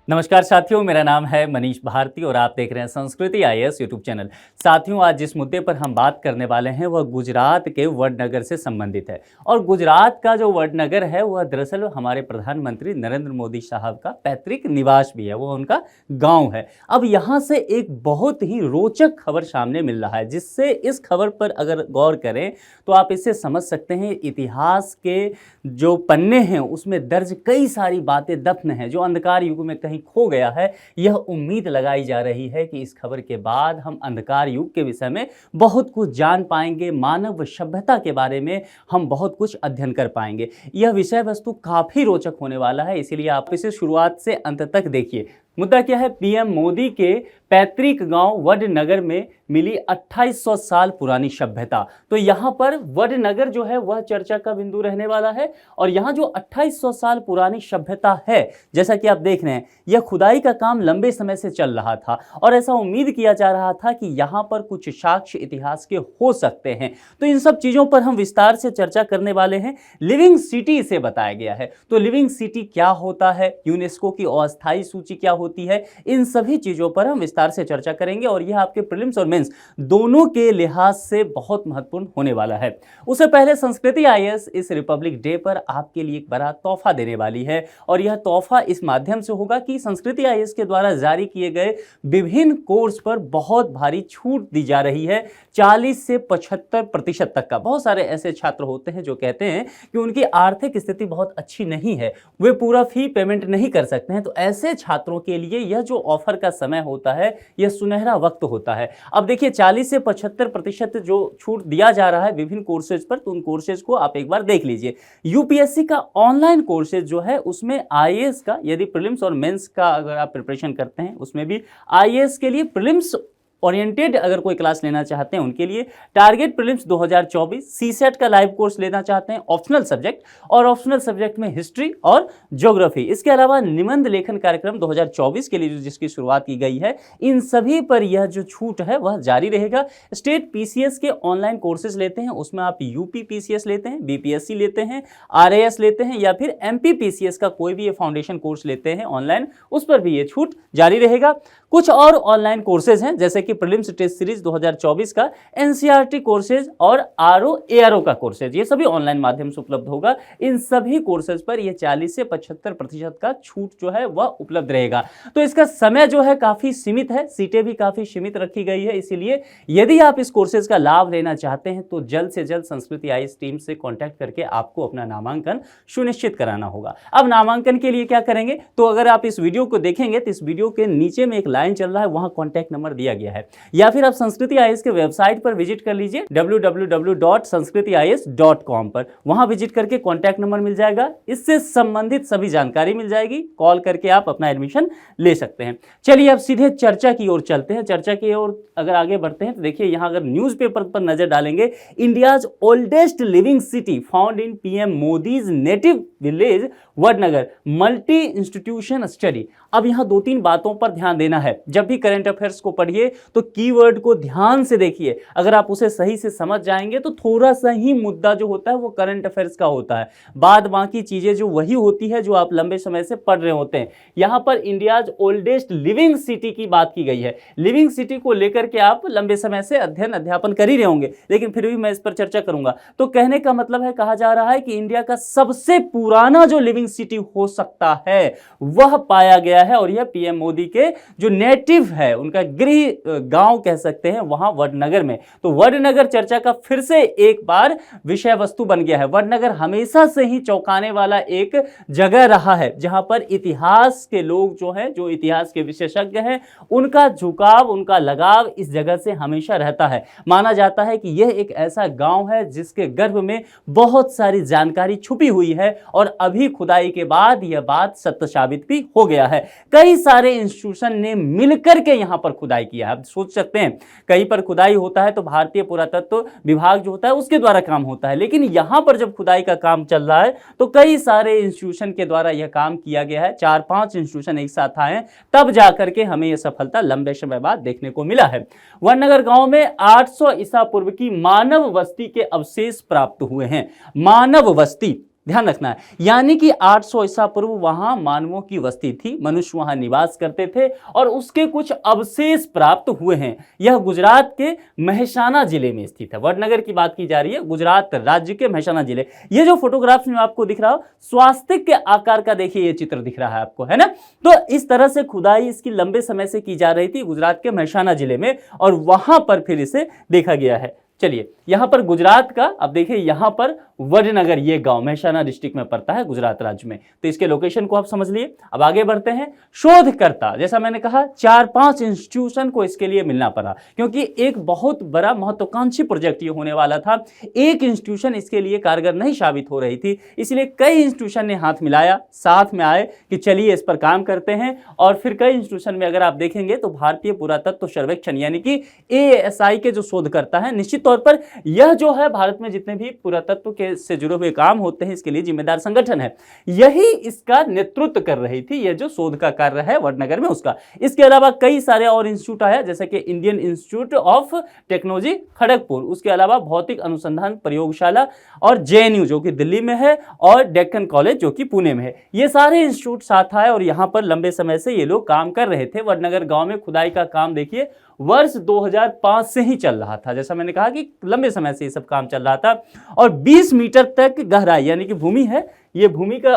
नमस्कार साथियों, मेरा नाम है मनीष भारती और आप देख रहे हैं संस्कृति आईएएस यूट्यूब चैनल। साथियों, आज जिस मुद्दे पर हम बात करने वाले हैं वह गुजरात के वडनगर से संबंधित है। और गुजरात का जो वडनगर है वह दरअसल हमारे प्रधानमंत्री नरेंद्र मोदी साहब का पैतृक निवास भी है, वो उनका गांव है। अब यहाँ से एक बहुत ही रोचक खबर सामने मिल रहा है, जिससे इस खबर पर अगर गौर करें तो आप इससे समझ सकते हैं इतिहास के जो पन्ने हैं उसमें दर्ज कई सारी बातें दफन हैं जो अंधकार युग में कहीं खो गया है। यह उम्मीद लगाई जा रही है कि इस खबर के बाद हम अंधकार युग के विषय में बहुत कुछ जान पाएंगे, मानव सभ्यता के बारे में हम बहुत कुछ अध्ययन कर पाएंगे। यह विषय वस्तु काफ़ी रोचक होने वाला है, इसीलिए आप इसे शुरुआत से अंत तक देखिए। मुद्दा क्या है? पीएम मोदी के पैतृक गांव वडनगर में मिली 2800 साल पुरानी सभ्यता। तो यहाँ पर वडनगर जो है वह चर्चा का बिंदु रहने वाला है। और यहाँ जो 2800 साल पुरानी सभ्यता है, जैसा कि आप देख रहे हैं, यह खुदाई का काम लंबे समय से चल रहा था और ऐसा उम्मीद किया जा रहा था कि यहाँ पर कुछ साक्ष्य इतिहास के हो सकते हैं। तो इन सब चीज़ों पर हम विस्तार से चर्चा करने वाले हैं। लिविंग सिटी इसे बताया गया है। तो लिविंग सिटी क्या होता है, यूनेस्को की अस्थायी सूची क्या होती है, इन सभी चीज़ों पर हम विस्तार से चर्चा करेंगे और यह आपके प्रीलिम्स और मेंस दोनों के लिहाज से बहुत महत्वपूर्ण होने वाला है। उससे पहले संस्कृति आईएएस इस रिपब्लिक डे पर आपके लिए एक बड़ा तोहफा देने वाली है और यह तोहफा इस माध्यम से होगा कि संस्कृति आईएएस के द्वारा जारी किए गए विभिन्न कोर्स पर बहुत भारी छूट दी जा रही है, 40 से 75% तक का। बहुत सारे ऐसे छात्र होते हैं जो कहते हैं कि उनकी आर्थिक स्थिति बहुत अच्छी नहीं है, वे पूरा फी पेमेंट नहीं कर सकते हैं। तो ऐसे छात्रों के लिए यह जो ऑफर का समय होता है यह सुनहरा वक्त होता है। अब देखिए 40 से 75% जो छूट दिया जा रहा है विभिन्न कोर्सेज पर, तो उन कोर्सेज को आप एक बार देख लीजिए। यूपीएससी का ऑनलाइन कोर्सेज जो है उसमें आईएएस का, यदि प्रीलिम्स और मेंस का अगर आप प्रिपरेशन करते हैं, उसमें भी आईएएस के लिए प्रीलिम्स ओरिएंटेड अगर कोई क्लास लेना चाहते हैं उनके लिए टारगेट प्रीलिम्स 2024, सीसेट का लाइव कोर्स लेना चाहते हैं ऑप्शनल सब्जेक्ट, और ऑप्शनल सब्जेक्ट में हिस्ट्री और ज्योग्राफी, इसके अलावा निबंध लेखन कार्यक्रम 2024 के लिए जिसकी शुरुआत की गई है, इन सभी पर यह जो छूट है वह जारी रहेगा। स्टेट पीसीएस के ऑनलाइन कोर्सेज लेते हैं, उसमें आप यूपी पीसीएस लेते हैं, बीपीएससी लेते हैं, आरएएस लेते हैं या फिर एमपी पीसीएस का कोई भी ये फाउंडेशन कोर्स लेते हैं ऑनलाइन, उस पर भी ये छूट जारी रहेगा। कुछ और ऑनलाइन कोर्सेज हैं जैसे कि प्रीलिम्स टेस्ट सीरीज 2024 का, एनसीईआरटी कोर्सेज और आरओ एआरओ का कोर्सेज, ये सभी ऑनलाइन माध्यम से उपलब्ध होगा। इन सभी कोर्सेज पर यह 40 से 75% का छूट जो है वह उपलब्ध रहेगा। तो इसका समय जो है काफी सीमित है, सीटें भी काफी सीमित रखी गई है, इसीलिए यदि आप इस कोर्सेज का लाभ लेना चाहते हैं तो जल्द से जल्द संस्कृति आईएएस टीम से कॉन्टैक्ट करके आपको अपना नामांकन सुनिश्चित कराना होगा। अब नामांकन के लिए क्या करेंगे, तो अगर आप इस वीडियो को देखेंगे तो इस वीडियो के नीचे में एक लाइन चल रहा है, वहां कॉन्टैक्ट नंबर दिया गया है, या फिर आप संस्कृति आईएएस के वेबसाइट पर विजिट कर लीजिए www.sanskritiias.com पर, वहां विजिट करके कॉन्टैक्ट नंबर मिल जाएगा, इससे संबंधित सभी जानकारी मिल जाएगी, कॉल करके आप अपना एडमिशन ले सकते हैं। चलिए अब सीधे चर्चा की ओर चलते हैं। चर्चा की ओर अगर आगे बढ़ते हैं तो देखिए यहां अगर न्यूज़पेपर पर नजर डालेंगे, India's oldest living city found in PM Modi's native village Vadnagar multi institution study. अब यहां दो तीन बातों पर ध्यान देना है। जब भी करंट अफेयर्स को पढ़िए तो कीवर्ड को ध्यान से देखिए, अगर आप उसे सही से समझ जाएंगे तो थोड़ा सा ही मुद्दा जो होता है वो करंट अफेयर्स का होता है, बाद बाकी चीजें जो वही होती है जो आप लंबे समय से पढ़ रहे होते हैं। यहां पर इंडियाज ओल्डेस्ट लिविंग सिटी की बात की गई है। लिविंग सिटी को लेकर के आप लंबे समय से अध्यापन कर ही रहे होंगे, लेकिन फिर भी मैं इस पर चर्चा करूंगा। तो कहने का मतलब है, कहा जा रहा है कि इंडिया का सबसे पुराना जो लिविंग सिटी हो सकता है वह पाया गया है, और यह पीएम मोदी के जो नेटिव है, उनका गृह गांव कह सकते हैं, वहां वडनगर में। तो वडनगर चर्चा का फिर से एक बार विषय वस्तु बन गया है। वडनगर हमेशा से ही चौंकाने वाला एक जगह रहा है, जहां पर इतिहास के लोग जो हैं, जो इतिहास के विशेषज्ञ हैं, उनका झुकाव, उनका लगाव इस जगह से हमेशा रहता है। माना जाता है कि यह एक ऐसा गांव है जिसके गर्भ में बहुत सारी जानकारी छुपी हुई है, और अभी खुदाई के बाद यह बात सत्य साबित भी हो गया है। कई सारे इंस्टीट्यूशन ने मिलकर के यहां पर खुदाई किया है। आप सोच सकते हैं, कहीं पर खुदाई होता है तो भारतीय पुरातत्व विभाग जो होता है उसके द्वारा काम होता है, लेकिन यहां पर जब खुदाई का काम चल रहा है तो कई सारे इंस्टीट्यूशन के द्वारा यह काम किया गया है। 4-5 इंस्टीट्यूशन एक साथ आए, तब जाकर के हमें यह सफलता लंबे समय बाद देखने को मिला है। वडनगर गांव में 800 ईसा पूर्व की मानव बस्ती के अवशेष प्राप्त हुए हैं। मानव बस्ती ध्यान रखना है। यानी कि 800 ईसा पूर्व वहां मानवों की बस्ती थी, मनुष्य वहां निवास करते थे और उसके कुछ अवशेष प्राप्त हुए हैं। यह गुजरात के मेहसाना जिले में स्थित है। वडनगर की बात की जा रही है, गुजरात राज्य के मेहसाना जिले। ये जो फोटोग्राफ्स में आपको दिख रहा हो, स्वास्तिक के आकार का देखिए ये चित्र दिख रहा है आपको, है ना। तो इस तरह से खुदाई इसकी लंबे समय से की जा रही थी गुजरात के मेहसाना जिले में, और वहां पर फिर इसे देखा गया है। चलिए यहां पर गुजरात का, अब देखिए यहां पर वडनगर, ये गांव मेहसाना डिस्ट्रिक्ट में पड़ता है गुजरात राज्य में। तो इसके लोकेशन को आप समझ लिए। अब आगे बढ़ते हैं। शोधकर्ता, जैसा मैंने कहा 4-5 इंस्टीट्यूशन को इसके लिए मिलना पड़ा, क्योंकि एक बहुत बड़ा महत्वाकांक्षी प्रोजेक्ट ये होने वाला था। एक इंस्टीट्यूशन इसके लिए कारगर नहीं साबित हो रही थी, इसलिए कई इंस्टीट्यूशन ने हाथ मिलाया, साथ में आए कि चलिए इस पर काम करते हैं। और फिर कई इंस्टीट्यूशन में अगर आप देखेंगे तो भारतीय पुरातत्व सर्वेक्षण यानी कि ASI के जो शोधकर्ता हैं, निश्चित तौर पर यह जो है भारत में जितने भी पुरातत्व के से जुड़े हुए काम होते हैं इसके लिए जिम्मेदार संगठन है, यही इसका नेतृत्व कर रही थी। यह जो शोध का कार्य है वडनगर में उसका। इसके अलावा कई सारे और इंस्टीट्यूट आया, जैसे कि Indian institute of technology Kharagpur, उसके अलावा भौतिक अनुसंधान प्रयोगशाला, और JNU जो कि दिल्ली में है, और डेक्कन कॉलेज जो कि पुणे में है। ये सारे इंस्टीट्यूट साथ आए और यहां पर लंबे समय से ये लोग काम कर रहे थे। वडनगर गांव में खुदाई का काम देखिए वर्ष 2005 से ही चल रहा था। जैसा मैंने कहा कि लंबे समय से ये सब काम चल रहा था, और 20 मीटर तक गहराई यानी कि भूमि है, ये भूमि का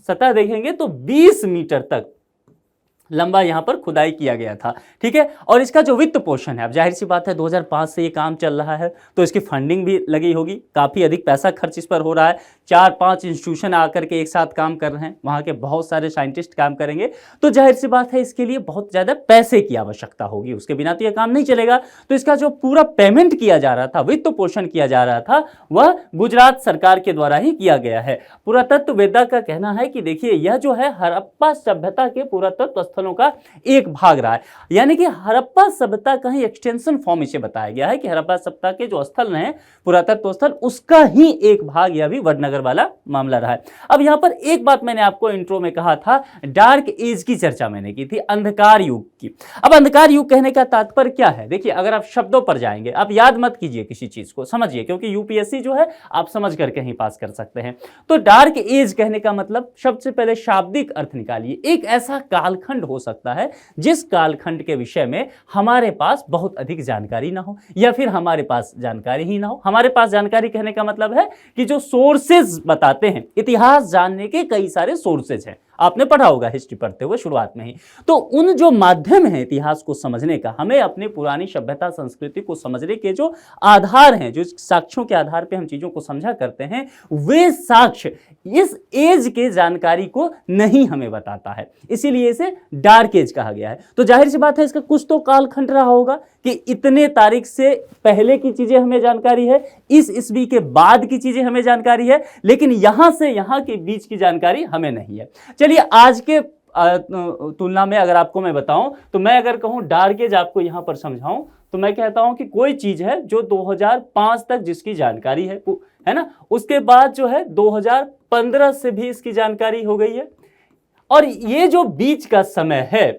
सतह देखेंगे तो 20 मीटर तक लंबा यहां पर खुदाई किया गया था। ठीक है, और इसका जो वित्त पोषण है, अब जाहिर सी बात है 2005 से ये काम चल रहा है तो इसकी फंडिंग भी लगी होगी, काफी अधिक पैसा खर्च इस पर हो रहा है। 4-5 इंस्टीट्यूशन आकर के एक साथ काम कर रहे हैं, वहां के बहुत सारे साइंटिस्ट काम करेंगे, तो जाहिर सी बात है इसके लिए बहुत ज्यादा पैसे की आवश्यकता होगी, उसके बिना तो यह काम नहीं चलेगा। तो इसका जो पूरा पेमेंट किया जा रहा था, वित्त पोषण किया जा रहा था, वह गुजरात सरकार के द्वारा ही किया गया है। पुरातत्ववेत्ता का कहना है कि देखिए यह जो है हड़प्पा सभ्यता के पुरातत्व स्थलों का एक भाग रहा है, यानी कि हड़प्पा सभ्यता का ही एक्सटेंशन फॉर्म इसे बताया गया है कि हड़प्पा सभ्यता के जो स्थल हैं, पुरातत्व स्थल, उसका ही एक भाग यह भी वडनगर वाला मामला रहा है। अब यहां पर एक बात मैंने आपको इंट्रो में कहा था, डार्क एज की चर्चा मैंने की थी, अंधकार युग की। अब अंधकार युग कहने का तात्पर्य क्या है? देखिए अगर आप शब्दों पर जाएंगे, आप याद मत कीजिए किसी चीज को, समझिए, क्योंकि UPSC जो है आप समझ करके ही पास कर सकते हैं। तो डार्क एज कहने का मतलब, सबसे पहले शाब्दिक अर्थ निकालिए, एक ऐसा कालखंड हो सकता है जिस कालखंड के विषय में हमारे पास बहुत अधिक जानकारी ना हो, या फिर हमारे पास जानकारी ही ना हो। हमारे पास जानकारी कहने का मतलब है कि जो सोर्सेज बताते हैं, इतिहास जानने के कई सारे सोर्सेज हैं, आपने पढ़ा होगा हिस्ट्री पढ़ते हुए शुरुआत में ही। तो उन जो माध्यम हैं इतिहास को समझने का, हमें अपनी पुरानी सभ्यता संस्कृति को समझने के जो आधार हैं, जो साक्ष्यों के आधार पे हम चीजों को समझा करते हैं, वे साक्ष्य इस एज के जानकारी को नहीं हमें बताता है, इसीलिए इसे डार्क एज कहा गया है। तो जाहिर सी बात है इसका कुछ तो कालखंड रहा होगा कि इतने तारीख से पहले की चीजें हमें जानकारी है, इस ईस्वी के बाद की चीजें हमें जानकारी है, लेकिन यहां से यहां के बीच की जानकारी हमें नहीं है। चलिए आज के तुलना में अगर आपको मैं बताऊं, तो मैं अगर कहूं डार्क एज आपको यहां पर समझाऊं, तो मैं कहता हूं कि कोई चीज है जो 2005 तक जिसकी जानकारी है ना, उसके बाद जो है 2015 से भी इसकी जानकारी हो गई है, और ये जो बीच का समय है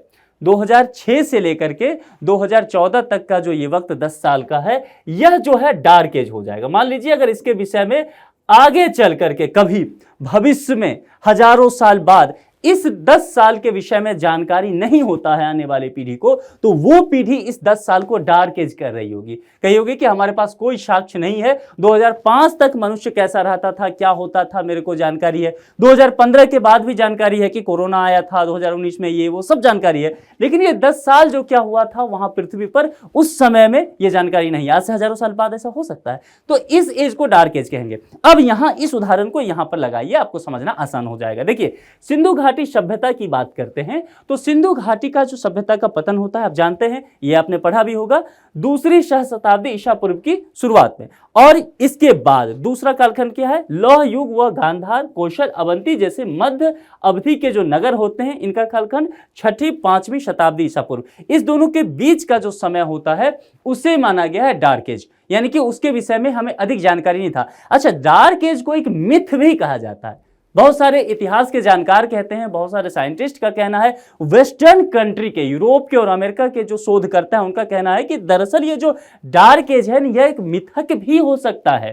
2006 से लेकर के 2014 तक का जो ये वक्त 10 साल का है, यह जो है डार्क एज हो जाएगा। मान लीजिए अगर इसके विषय में आगे चल करके कभी भविष्य में हजारों साल बाद इस 10 साल के विषय में जानकारी नहीं होता है आने वाली पीढ़ी को, तो वो पीढ़ी इस 10 साल को डार्क एज कर रही होगी, कही होगी कि हमारे पास कोई साक्ष्य नहीं है, 2005 तक मनुष्य कैसा रहता था, क्या होता था, मेरे को जानकारी है, 2015 के बाद भी जानकारी है कि कोरोना आया था, 2019 में ये वो सब जानकारी है, लेकिन ये 10 साल जो क्या हुआ था वहां पृथ्वी पर उस समय में ये जानकारी नहीं। आज से हजारों साल बाद ऐसा हो सकता है, तो इस एज को डार्क एज कहेंगे। अब यहां इस उदाहरण को यहां पर लगाइए, आपको समझना आसान हो जाएगा। देखिए सिंधु घाटी सभ्यता की बात करते हैं, तो सिंधु घाटी का जो सभ्यता का पतन होता है आप जानते हैं, ये आपने पढ़ा भी होगा, दूसरी सहस्त्राब्दी ईसा पूर्व की शुरुआत में, और इसके बाद दूसरा कालखंड क्या है, लौह युग व गांधार, कौशल, अवंती जैसे मध्य अवधि के जो नगर होते हैं, इनका कालखंड 6ठी-5वीं शताब्दी ईसा पूर्व, इस दोनों के बीच का जो समय होता है उसे माना गया है डार्क एज, यानी कि उसके विषय में हमें अधिक जानकारी नहीं था। अच्छा, डार्क एज को एक मिथ भी कहा जाता है, बहुत सारे इतिहास के जानकार कहते हैं, बहुत सारे साइंटिस्ट का कहना है, वेस्टर्न कंट्री के, यूरोप के और अमेरिका के जो शोधकर्ता हैं उनका कहना है कि दरअसल ये जो डार्क एज है यह एक मिथक भी हो सकता है।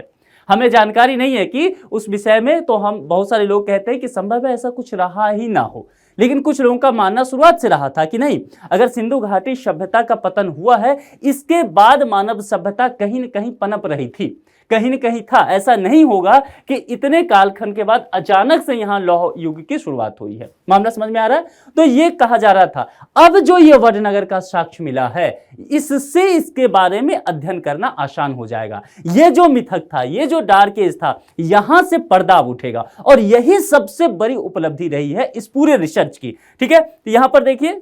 हमें जानकारी नहीं है कि उस विषय में, तो हम बहुत सारे लोग कहते हैं कि संभव है ऐसा कुछ रहा ही ना हो, लेकिन कुछ लोगों का मानना शुरुआत से रहा था कि नहीं, अगर सिंधु घाटी सभ्यता का पतन हुआ है, इसके बाद मानव सभ्यता कहीं न कहीं पनप रही थी, कहीं न कहीं था। ऐसा नहीं होगा कि इतने कालखंड के बाद अचानक से यहां लौह युग की शुरुआत हुई है। मामला समझ में आ रहा है? तो ये कहा जा रहा था। अब जो ये वडनगर का साक्ष्य मिला है, इससे इसके बारे में अध्ययन करना आसान हो जाएगा। ये जो मिथक था, ये जो डार्क एज था, यहां से पर्दा उठेगा और यही सबसे बड़ी उपलब्धि रही है इस पूरे रिसर्च की। ठीक है, तो यहां पर देखिए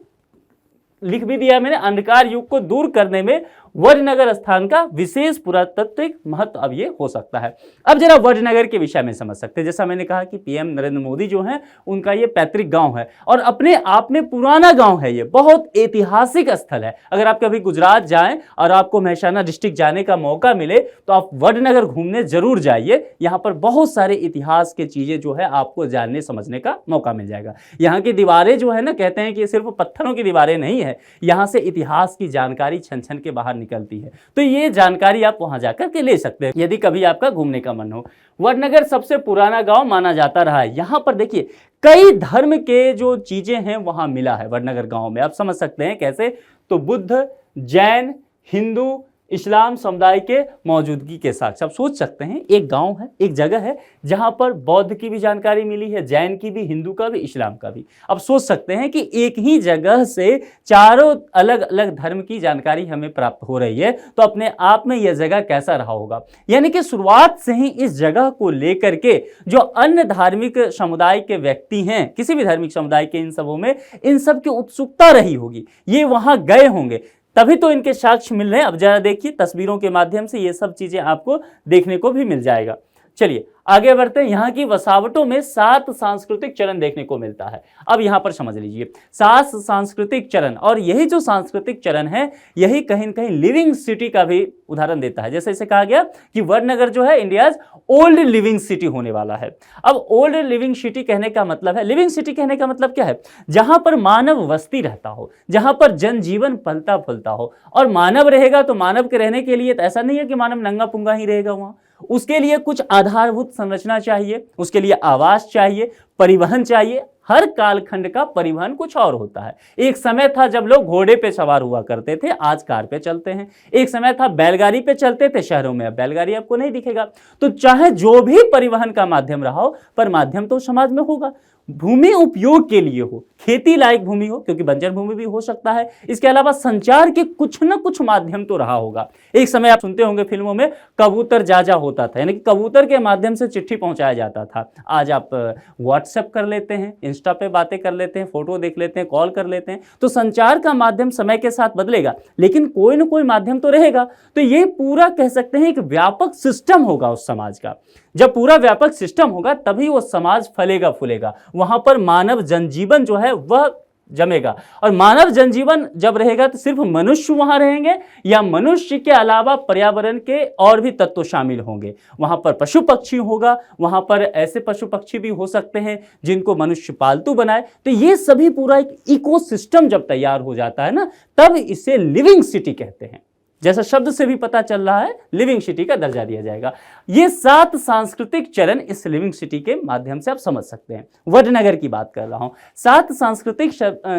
लिख भी दिया मैंने, अंधकार युग को दूर करने में वडनगर स्थान का विशेष पुरातात्विक महत्व अब ये हो सकता है। अब जरा वडनगर के विषय में समझ सकते हैं। जैसा मैंने कहा कि पीएम नरेंद्र मोदी जो हैं, उनका ये पैतृक गांव है और अपने आप में पुराना गांव है, ये बहुत ऐतिहासिक स्थल है। अगर आप कभी गुजरात जाएं और आपको मेहसाना डिस्ट्रिक्ट जाने का मौका मिले तो आप वडनगर घूमने जरूर जाइए। यहाँ पर बहुत सारे इतिहास के चीजें जो है आपको जानने समझने का मौका मिल जाएगा। यहाँ की दीवारें जो है ना, कहते हैं कि सिर्फ पत्थरों की दीवारें नहीं है, यहाँ से इतिहास की जानकारी छन छन के बाहर निकलती है। तो ये जानकारी आप वहां जाकर के ले सकते हैं यदि कभी आपका घूमने का मन हो। वडनगर सबसे पुराना गांव माना जाता रहा है। यहां पर देखिए कई धर्म के जो चीजें हैं वहां मिला है वडनगर गांव में। आप समझ सकते हैं कैसे, तो बुद्ध, जैन, हिंदू, इस्लाम समुदाय के मौजूदगी के साथ आप सोच सकते हैं एक गांव है, एक जगह है जहां पर बौद्ध की भी जानकारी मिली है, जैन की भी, हिंदू का भी, इस्लाम का भी। अब सोच सकते हैं कि एक ही जगह से चारों अलग अलग धर्म की जानकारी हमें प्राप्त हो रही है, तो अपने आप में यह जगह कैसा रहा होगा। यानी कि शुरुआत से ही इस जगह को लेकर के जो अन्य धार्मिक समुदाय के व्यक्ति हैं, किसी भी धार्मिक समुदाय के, इन सबों में इन सब की उत्सुकता रही होगी, ये वहां गए होंगे, तभी तो इनके साक्ष्य मिल रहे हैं। अब जरा देखिए तस्वीरों के माध्यम से ये सब चीजें आपको देखने को भी मिल जाएगा। चलिए आगे बढ़ते हैं। यहाँ की वसावटों में 7 सांस्कृतिक चरण देखने को मिलता है। अब यहाँ पर समझ लीजिए 7 सांस्कृतिक चरण, और यही जो सांस्कृतिक चरण है यही कहीं न कहीं लिविंग सिटी का भी उदाहरण देता है। जैसे इसे कहा गया कि वडनगर जो है इंडियाज ओल्ड लिविंग सिटी होने वाला है। अब ओल्ड लिविंग सिटी कहने का मतलब है, लिविंग सिटी कहने का मतलब क्या है, जहां पर मानव वस्ती रहता हो, जहां पर जनजीवन पलता फूलता हो। और मानव रहेगा तो मानव के रहने के लिए तो ऐसा नहीं है कि मानव नंगा पुंगा ही रहेगा वहां, उसके लिए कुछ आधारभूत संरचना चाहिए, उसके लिए आवास चाहिए, परिवहन चाहिए। हर कालखंड का परिवहन कुछ और होता है। एक समय था जब लोग घोड़े पे सवार हुआ करते थे, आज कार पे चलते हैं। एक समय था बैलगाड़ी पे चलते थे शहरों में, अब बैलगाड़ी आपको नहीं दिखेगा। तो चाहे जो भी परिवहन का माध्यम रहा हो, पर माध्यम तो समाज में होगा। भूमि उपयोग के लिए हो, खेती लायक भूमि हो, क्योंकि बंजर भूमि भी हो सकता है। इसके अलावा संचार के कुछ न कुछ माध्यम तो रहा होगा। एक समय आप सुनते होंगे फिल्मों में कबूतर जाजा होता था, यानी कि कबूतर के माध्यम से चिट्ठी पहुंचाया जाता था। आज आप व्हाट्सएप कर लेते हैं, इंस्टा पे बातें कर लेते हैं, फोटो देख लेते हैं, कॉल कर लेते हैं। तो संचार का माध्यम समय के साथ बदलेगा, लेकिन कोई ना कोई माध्यम तो रहेगा। तो ये पूरा कह सकते हैं एक व्यापक सिस्टम होगा उस समाज का। जब पूरा व्यापक सिस्टम होगा तभी वो समाज फलेगा फूलेगा, वहां पर मानव जनजीवन जो है वह जमेगा। और मानव जनजीवन जब रहेगा तो सिर्फ मनुष्य वहां रहेंगे या मनुष्य के अलावा पर्यावरण के और भी तत्व शामिल होंगे। वहां पर पशु पक्षी होगा, वहां पर ऐसे पशु पक्षी भी हो सकते हैं जिनको मनुष्य पालतू बनाए। तो ये सभी पूरा एक इकोसिस्टम जब तैयार हो जाता है ना, तब इसे लिविंग सिटी कहते हैं। जैसा शब्द से भी पता चल रहा है, लिविंग सिटी का दर्जा दिया जाएगा। ये 7 सांस्कृतिक चरण इस लिविंग सिटी के माध्यम से आप समझ सकते हैं। वडनगर की बात कर रहा हूं। 7 सांस्कृतिक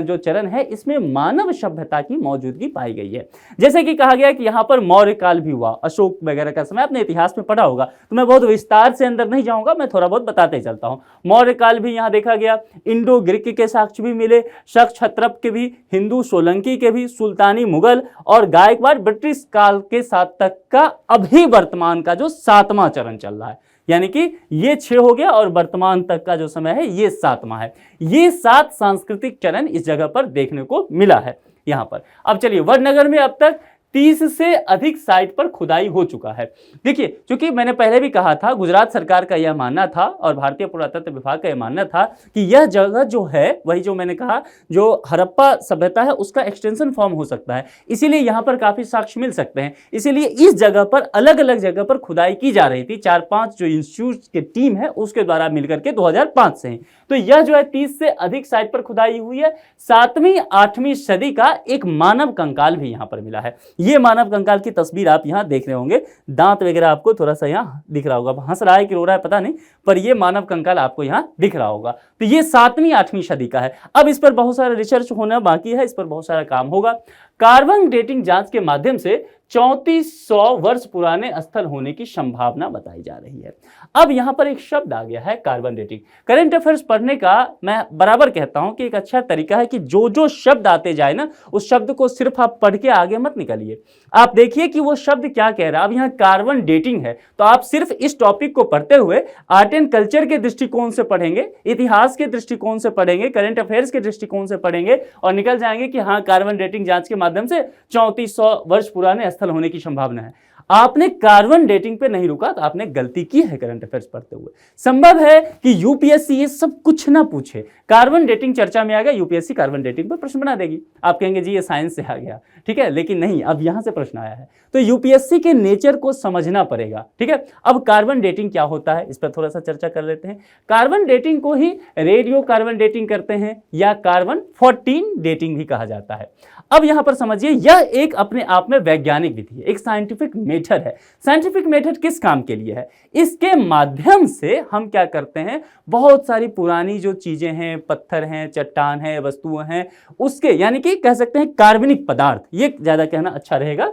जो चरण है, इसमें मानव सभ्यता की मौजूदगी पाई गई है। जैसे कि कहा गया कि यहाँ पर मौर्य काल भी हुआ, अशोक वगैरह का समय आपने इतिहास में पढ़ा होगा, तो मैं बहुत विस्तार से अंदर नहीं जाऊंगा, मैं थोड़ा बहुत बताते चलता हूँ। मौर्य काल भी यहाँ देखा गया, इंडो ग्रीक के साक्ष्य भी मिले, शक क्षत्रप के भी, हिंदू सोलंकी के भी, सुल्तानी मुगल और गायकवाड़ ब्रिटिश काल के साथ तक का अभी वर्तमान का जो 7वां चरण चल रहा है। यानी कि ये 6 हो गया और वर्तमान तक का जो समय है ये 7वां है। ये 7 सांस्कृतिक चरण इस जगह पर देखने को मिला है यहां पर। अब चलिए, वडनगर में अब तक 30 से अधिक साइट पर खुदाई हो चुका है। देखिए, क्योंकि मैंने पहले भी कहा था, गुजरात सरकार का यह मानना था और भारतीय पुरातत्व विभाग का यह मानना था कि यह जगह जो है, वही जो मैंने कहा, जो हड़प्पा सभ्यता है उसका एक्सटेंशन फॉर्म हो सकता है। इसीलिए यहाँ पर काफी साक्ष्य मिल सकते हैं। इसीलिए इस जगह पर अलग अलग जगह पर खुदाई की जा रही थी। 4-5 जो इंस्टीट्यूट की टीम है उसके द्वारा मिलकर के 2005 से ही। तो यह जो है 30 से अधिक साइट पर खुदाई हुई है। 7वीं 8वीं सदी का एक मानव कंकाल भी यहाँ पर मिला है। ये मानव कंकाल की तस्वीर आप यहाँ देख रहे होंगे, दांत वगैरह आपको थोड़ा सा यहाँ दिख रहा होगा, हंस रहा है कि रो रहा है पता नहीं, पर ये मानव कंकाल आपको यहाँ दिख रहा होगा। तो ये 7वीं 8वीं सदी का है। अब इस पर बहुत सारा रिसर्च होना बाकी है, इस पर बहुत सारा काम होगा। कार्बन डेटिंग जांच के माध्यम से 3400 वर्ष पुराने स्थल होने की संभावना बताई जा रही है। अब यहां पर एक शब्द आ गया है कार्बन डेटिंग। करंट अफेयर्स पढ़ने का मैं बराबर कहता हूं कि एक अच्छा तरीका है कि जो जो शब्द आते जाए ना, उस शब्द को सिर्फ आप पढ़ के आगे मत निकलिए, आप देखिए कि वो शब्द क्या कह रहा है। अब यहाँ कार्बन डेटिंग है तो आप सिर्फ इस टॉपिक को पढ़ते हुए आर्ट एंड कल्चर के दृष्टिकोण से पढ़ेंगे, इतिहास के दृष्टिकोण से पढ़ेंगे, करंट अफेयर्स के दृष्टिकोण से पढ़ेंगे और निकल जाएंगे कि हाँ, कार्बन डेटिंग जांच के माध्यम से 3400 वर्ष पुराने स्थल होने की संभावना है। आपने कार्बन डेटिंग पे नहीं रुका तो आपने गलती की है करंट अफेयर्स पढ़ते हुए। संभव है कि यूपीएससी ये सब कुछ ना पूछे, कार्बन डेटिंग चर्चा में आ गया, यूपीएससी कार्बन डेटिंग पर प्रश्न बना देगी, आप कहेंगे जी ये साइंस से आ गया, ठीक है, लेकिन नहीं, अब यहां से प्रश्न आया है तो यूपीएससी के नेचर को समझना पड़ेगा, ठीक है। अब कार्बन डेटिंग क्या होता है इस पर थोड़ा सा चर्चा कर लेते हैं। कार्बन डेटिंग को ही रेडियो कार्बन डेटिंग करते हैं या कार्बन 14 डेटिंग भी कहा जाता है। अब यहां पर समझिए, यह एक अपने आप में वैज्ञानिक विधि है, एक साइंटिफिक मेथड है। साइंटिफिक मेथड किस काम के लिए है? इसके माध्यम से हम क्या करते हैं, बहुत सारी पुरानी जो चीजें हैं, पत्थर हैं, चट्टान है, वस्तुएं हैं, उसके यानी कि कह सकते हैं कार्बनिक पदार्थ, ये ज्यादा कहना अच्छा रहेगा।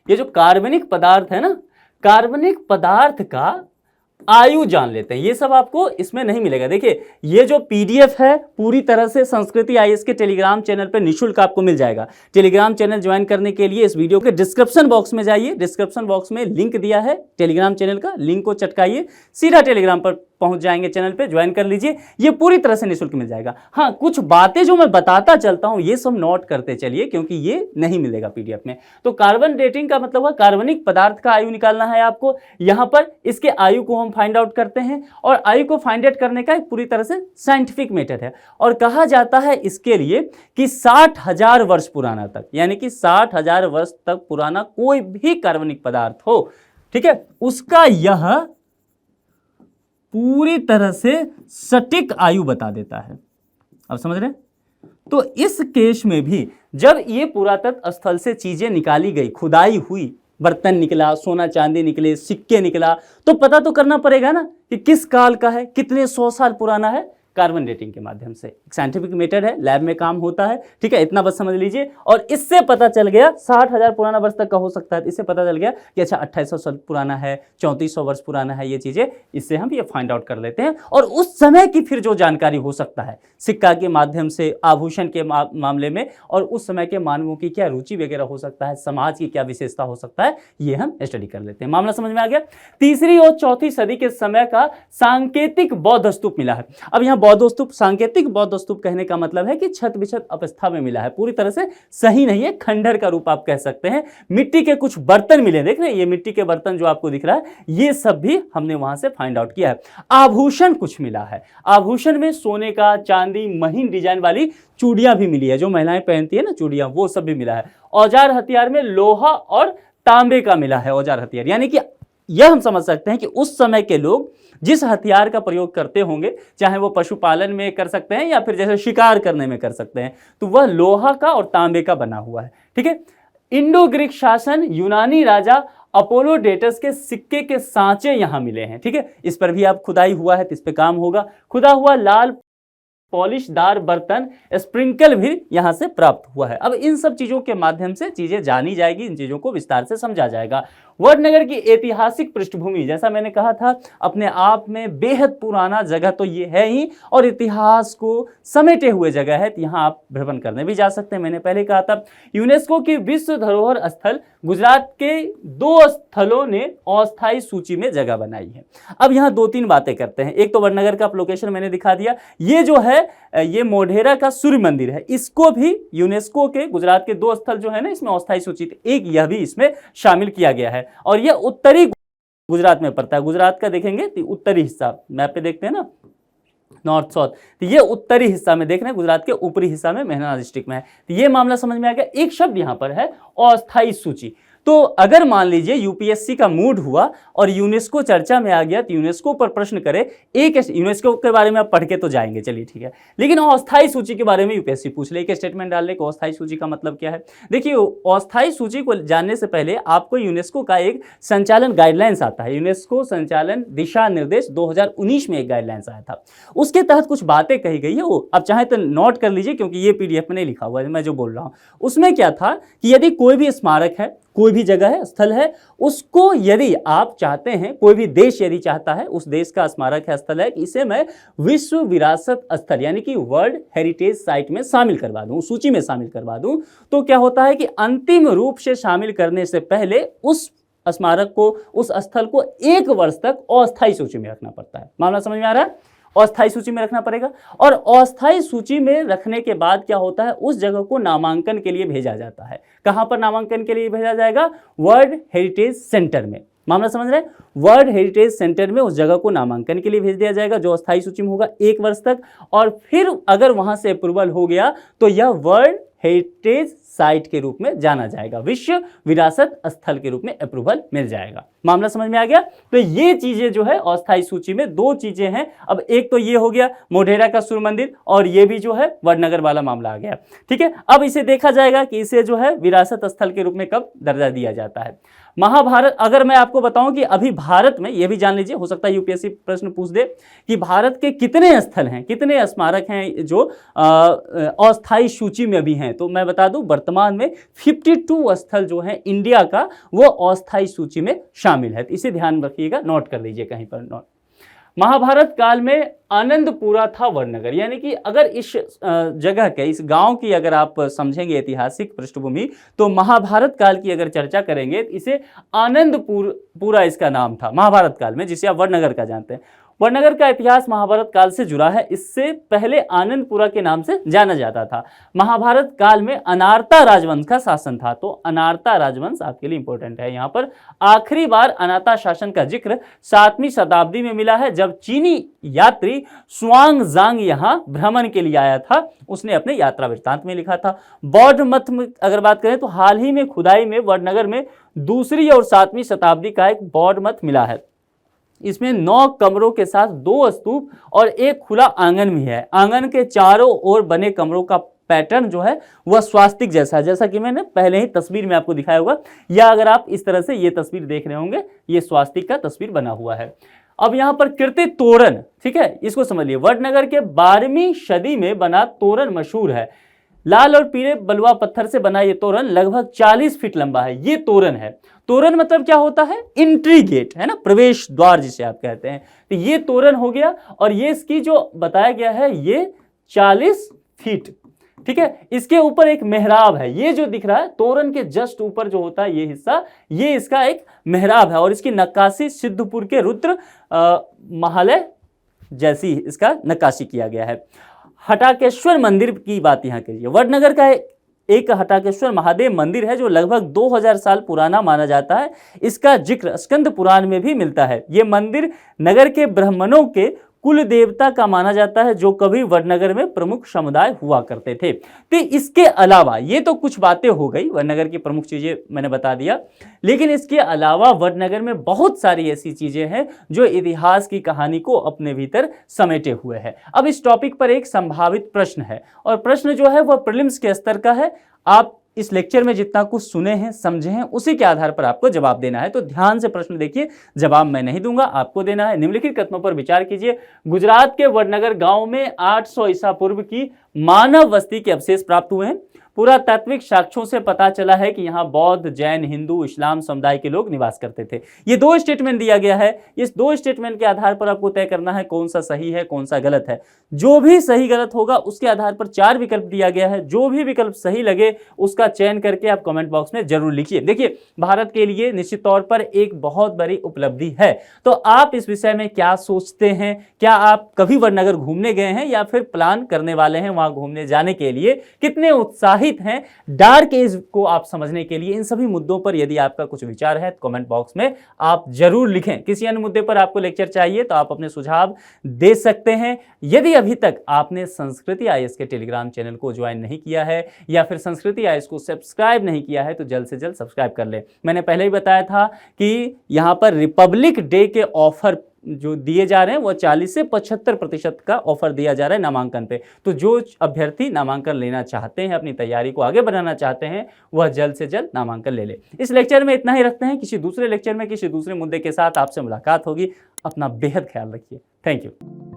ये जो कार्बनिक पदार्थ है ना, कार्बनिक पदार्थ का आयु जान लेते हैं। ये सब आपको इसमें नहीं मिलेगा। देखिए, ये जो पीडीएफ है पूरी तरह से संस्कृति आईएएस के टेलीग्राम चैनल पर निःशुल्क आपको मिल जाएगा। टेलीग्राम चैनल ज्वाइन करने के लिए इस वीडियो के डिस्क्रिप्शन बॉक्स में जाइए, डिस्क्रिप्शन बॉक्स में लिंक दिया है टेलीग्राम चैनल का, लिंक को चटकाइए, सीधा टेलीग्राम पर पहुंच जाएंगे, चैनल पे ज्वाइन कर लीजिए, ये पूरी तरह से निःशुल्क मिल जाएगा। हाँ, कुछ बातें जो मैं बताता चलता हूं ये सब नोट करते चलिए क्योंकि ये नहीं मिलेगा पीडीएफ में। तो कार्बन डेटिंग का मतलब है कार्बनिक पदार्थ का आयु निकालना है आपको। यहां पर इसके आयु को हम फाइंड आउट करते हैं और आयु को फाइंड आउट करने का एक पूरी तरह से साइंटिफिक मेथड है और कहा जाता है इसके लिए कि 60,000 वर्ष पुराना तक, यानी कि 60,000 वर्ष तक पुराना कोई भी कार्बनिक पदार्थ हो, ठीक है, उसका यह पूरी तरह से सटीक आयु बता देता है। अब समझ रहे हैं? तो इस केस में भी जब ये पुरातत्व स्थल से चीजें निकाली गई, खुदाई हुई, बर्तन निकला, सोना चांदी निकले, सिक्के निकला, तो पता तो करना पड़ेगा ना कि किस काल का है, कितने 100 साल पुराना है। कार्बन डेटिंग के माध्यम से एक साइंटिफिक मेथड है, लैब में काम होता है, ठीक है, इतना बस समझ लीजिए। और इससे पता चल गया 60,000 पुराना वर्ष तक का हो सकता है, इससे पता चल गया कि अच्छा 2800 पुराना है, 3400 वर्ष पुराना है, ये चीजें, इससे हम ये फाइंड आउट कर लेते हैं। और उस समय की फिर जो जानकारी हो सकता है सिक्का के माध्यम से, आभूषण के मामले में, और उस समय के मानवों की क्या रुचि वगैरह हो सकता है, समाज की क्या विशेषता हो सकता है, ये हम स्टडी कर लेते हैं। मामला समझ में आ गया। 3री और 4थी सदी के समय का सांकेतिक बौद्ध स्तूप मिला है। अब यहाँ बौद्ध स्तूप, सांकेतिक बौद्ध स्तूप कहने का मतलब है कि छत विछत अवस्था में मिला है, पूरी तरह से सही नहीं है, खंडहर का रूप आप कह सकते हैं। मिट्टी के कुछ बर्तन मिले, देख रहे हैं ये मिट्टी के बर्तन जो आपको दिख रहा है, ये सब भी हमने वहां से फाइंड आउट किया है। आभूषण कुछ मिला है, आभूषण में सोने का, चांदी, महीन डिजाइन वाली चूड़ियां भी मिली है, जो महिलाएं पहनती है ना चूड़ियां, वो सब भी मिला है। औजार हथियार में लोहा और तांबे का मिला है औजार हथियार, यानी कि यह हम समझ सकते हैं कि उस समय के लोग जिस हथियार का प्रयोग करते होंगे, चाहे वो पशुपालन में कर सकते हैं या फिर जैसे शिकार करने में कर सकते हैं, तो वह लोहा का और तांबे का बना हुआ है, ठीक है। इंडो ग्रीक शासन, यूनानी राजा अपोलोडेटस के सिक्के के सांचे यहां मिले हैं, ठीक है, इस पर भी आप खुदाई हुआ है तो इस पे काम होगा। खुदा हुआ लाल पॉलिशदार बर्तन, स्प्रिंकल भी यहां से प्राप्त हुआ है। अब इन सब चीजों के माध्यम से चीजें जानी जाएगी, इन चीजों को विस्तार से समझा जाएगा। वडनगर की ऐतिहासिक पृष्ठभूमि, जैसा मैंने कहा था, अपने आप में बेहद पुराना जगह तो ये है ही, और इतिहास को समेटे हुए जगह है, तो यहाँ आप भ्रमण करने भी जा सकते हैं। मैंने पहले कहा था यूनेस्को की विश्व धरोहर स्थल गुजरात के 2 स्थलों ने अस्थायी सूची में जगह बनाई है। अब यहाँ 2-3 बातें करते हैं। एक तो वडनगर का लोकेशन मैंने दिखा दिया, ये जो है ये मोढेरा का सूर्य मंदिर है, इसको भी यूनेस्को के गुजरात के 2 स्थल जो है ना इसमें अस्थायी सूची, एक यह भी इसमें शामिल किया गया है। और यह उत्तरी गुजरात में पड़ता है। गुजरात का देखेंगे तो उत्तरी हिस्सा मैप पे देखते हैं ना, नॉर्थ साउथ, तो ये उत्तरी हिस्सा में देख रहे हैं, गुजरात के ऊपरी हिस्सा में मेहना डिस्ट्रिक्ट में है। तो ये मामला समझ में आ गया। एक शब्द यहां पर है अस्थायी सूची। तो अगर मान लीजिए यूपीएससी का मूड हुआ और यूनेस्को चर्चा में आ गया तो यूनेस्को पर प्रश्न करे, एक यूनेस्को के बारे में आप पढ़ के तो जाएंगे, चलिए ठीक है, लेकिन अस्थायी सूची के बारे में यूपीएससी पूछ ले, एक स्टेटमेंट डाल ले कि अस्थायी सूची का मतलब क्या है। देखिए अस्थायी सूची को जानने से पहले आपको यूनेस्को का एक संचालन गाइडलाइंस आता है, यूनेस्को संचालन दिशा निर्देश 2019 में एक गाइडलाइंस आया था, उसके तहत कुछ बातें कही गई है, वो आप चाहे तो नोट कर लीजिए क्योंकि ये पीडीएफ में नहीं लिखा हुआ है मैं जो बोल रहा हूं। उसमें क्या था कि यदि कोई भी स्मारक है, कोई भी जगह है, स्थल है, उसको यदि आप चाहते हैं, कोई भी देश यदि चाहता है, उस देश का स्मारक है, स्थल है, इसे मैं विश्व विरासत स्थल यानी कि वर्ल्ड हेरिटेज साइट में शामिल करवा दूं, सूची में शामिल करवा दूं, तो क्या होता है कि अंतिम रूप से शामिल करने से पहले उस स्मारक को, उस स्थल को 1 वर्ष तक अस्थायी सूची में रखना पड़ता है। मामला समझ में आ रहा है? अस्थायी सूची में रखना पड़ेगा, और अस्थायी सूची में रखने के बाद क्या होता है, उस जगह को नामांकन के लिए भेजा जाता है। कहां पर नामांकन के लिए भेजा जाएगा? वर्ल्ड हेरिटेज सेंटर में। मामला समझ रहे हैं? वर्ल्ड हेरिटेज सेंटर में उस जगह को नामांकन के लिए भेज दिया जाएगा जो अस्थायी सूची में होगा 1 वर्ष तक, और फिर अगर वहां से अप्रूवल हो गया तो यह वर्ल्ड हेरिटेज साइट के रूप में जाना जाएगा, विश्व विरासत स्थल के रूप में अप्रूवल मिल जाएगा। मामला समझ में आ गया? तो ये चीजें जो है अस्थायी सूची में 2 चीजें हैं। अब एक तो ये हो गया मोढेरा का सूर्य मंदिर, और ये भी जो है वडनगर वाला मामला आ गया, ठीक है। अब इसे देखा जाएगा कि इसे जो है विरासत स्थल के रूप में कब दर्जा दिया जाता है। महाभारत, अगर मैं आपको बताऊं कि अभी भारत में, ये भी जान लीजिए, हो सकता है यूपीएससी प्रश्न पूछ दे कि भारत के कितने स्थल हैं, कितने स्मारक हैं जो अस्थायी सूची में भी हैं, तो मैं बता दूं वर्तमान में 52 स्थल जो हैं इंडिया का वो अस्थायी सूची में शामिल है। इसे ध्यान रखिएगा, नोट कर लीजिए कहीं पर नोट। महाभारत काल में आनंदपुरा था वडनगर, यानी कि अगर इस जगह के, इस गांव की अगर आप समझेंगे ऐतिहासिक पृष्ठभूमि, तो महाभारत काल की अगर चर्चा करेंगे इसे आनंदपुरा इसका नाम था महाभारत काल में, जिसे आप वडनगर का जानते हैं। वडनगर का इतिहास महाभारत काल से जुड़ा है, इससे पहले आनंदपुरा के नाम से जाना जाता था। महाभारत काल में अनारता राजवंश का शासन था, तो अनारता राजवंश आपके लिए इंपॉर्टेंट है। यहाँ पर आखिरी बार अनारता शासन का जिक्र 7वीं शताब्दी में मिला है, जब चीनी यात्री स्वांगजांग यहाँ भ्रमण के लिए आया था, उसने अपने यात्रा वृत्तांत में लिखा था। बौद्ध मत में अगर बात करें तो हाल ही में खुदाई में वडनगर में 2री और 7वीं शताब्दी का एक बौद्ध मत मिला है। इसमें 9 कमरों के साथ 2 स्तूप और एक खुला आंगन भी है। आंगन के चारों ओर बने कमरों का पैटर्न जो है वह स्वास्तिक जैसा है, जैसा कि मैंने पहले ही तस्वीर में आपको दिखाया होगा, या अगर आप इस तरह से ये तस्वीर देख रहे होंगे, ये स्वास्तिक का तस्वीर बना हुआ है। अब यहाँ पर कीर्ति तोरण, ठीक है, इसको समझ लिए, वडनगर के 12वीं सदी में बना तोरण मशहूर है। लाल और पीले बलुआ पत्थर से बना ये तोरण लगभग 40 फीट लंबा है। ये तोरण है। तोरण मतलब क्या होता है? एंट्री गेट है ना, प्रवेश द्वार जिसे आप कहते हैं। तो ये तोरण हो गया, और ये इसकी जो बताया गया है ये 40 फीट, ठीक है। इसके ऊपर एक मेहराब है, ये जो दिख रहा है तोरण के जस्ट ऊपर जो होता है ये हिस्सा, ये इसका एक मेहराब है, और इसकी नक्काशी सिद्धपुर के रुद्र महालय जैसी इसका नक्काशी किया गया है। हटाकेश्वर मंदिर की बात यहाँ कीजिए। वडनगर का एक हटाकेश्वर महादेव मंदिर है जो लगभग 2000 साल पुराना माना जाता है। इसका जिक्र स्कंद पुराण में भी मिलता है। ये मंदिर नगर के ब्राह्मणों के कुल देवता का माना जाता है, जो कभी वडनगर में प्रमुख समुदाय हुआ करते थे। तो इसके अलावा ये तो कुछ बातें हो गई, वडनगर की प्रमुख चीजें मैंने बता दिया, लेकिन इसके अलावा वडनगर में बहुत सारी ऐसी चीजें हैं जो इतिहास की कहानी को अपने भीतर समेटे हुए हैं। अब इस टॉपिक पर एक संभावित प्रश्न है, और प्रश्न जो है वह प्रीलिम्स के स्तर का है। आप इस लेक्चर में जितना कुछ सुने हैं, समझे हैं, उसी के आधार पर आपको जवाब देना है। तो ध्यान से प्रश्न देखिए, जवाब मैं नहीं दूंगा, आपको देना है। निम्नलिखित कथनों पर विचार कीजिए। गुजरात के वडनगर गांव में 800 ईसा पूर्व की मानव बस्ती के अवशेष प्राप्त हुए हैं। पुरातात्विक साक्ष्यों से पता चला है कि यहाँ बौद्ध, जैन, हिंदू, इस्लाम समुदाय के लोग निवास करते थे। ये 2 स्टेटमेंट दिया गया है। इस 2 स्टेटमेंट के आधार पर आपको तय करना है कौन सा सही है, कौन सा गलत है। जो भी सही गलत होगा उसके आधार पर 4 विकल्प दिया गया है। जो भी विकल्प सही लगे उसका चयन करके आप कमेंट बॉक्स में जरूर लिखिए। देखिए, भारत के लिए निश्चित तौर पर एक बहुत बड़ी उपलब्धि है। तो आप इस विषय में क्या सोचते हैं? क्या आप कभी वडनगर घूमने गए हैं या फिर प्लान करने वाले हैं वहां घूमने जाने के लिए? कितने उत्साहित उत्साहित हैं डार्क एज को आप समझने के लिए। इन सभी मुद्दों पर यदि आपका कुछ विचार है तो कमेंट बॉक्स में आप जरूर लिखें। किसी अन्य मुद्दे पर आपको लेक्चर चाहिए तो आप अपने सुझाव दे सकते हैं। यदि अभी तक आपने संस्कृति आईएएस के टेलीग्राम चैनल को ज्वाइन नहीं किया है या फिर संस्कृति आईएएस को सब्सक्राइब नहीं किया है तो जल्द से जल्द सब्सक्राइब कर ले। मैंने पहले ही बताया था कि यहाँ पर रिपब्लिक डे के ऑफर जो दिए जा रहे हैं वो 40 से 75% का ऑफर दिया जा रहा है नामांकन पे। तो जो अभ्यर्थी नामांकन लेना चाहते हैं, अपनी तैयारी को आगे बढ़ाना चाहते हैं, वह जल्द से जल्द नामांकन ले ले। इस लेक्चर में इतना ही रखते हैं। किसी दूसरे लेक्चर में किसी दूसरे मुद्दे के साथ आपसे मुलाकात होगी। अपना बेहद ख्याल रखिए। Thank you.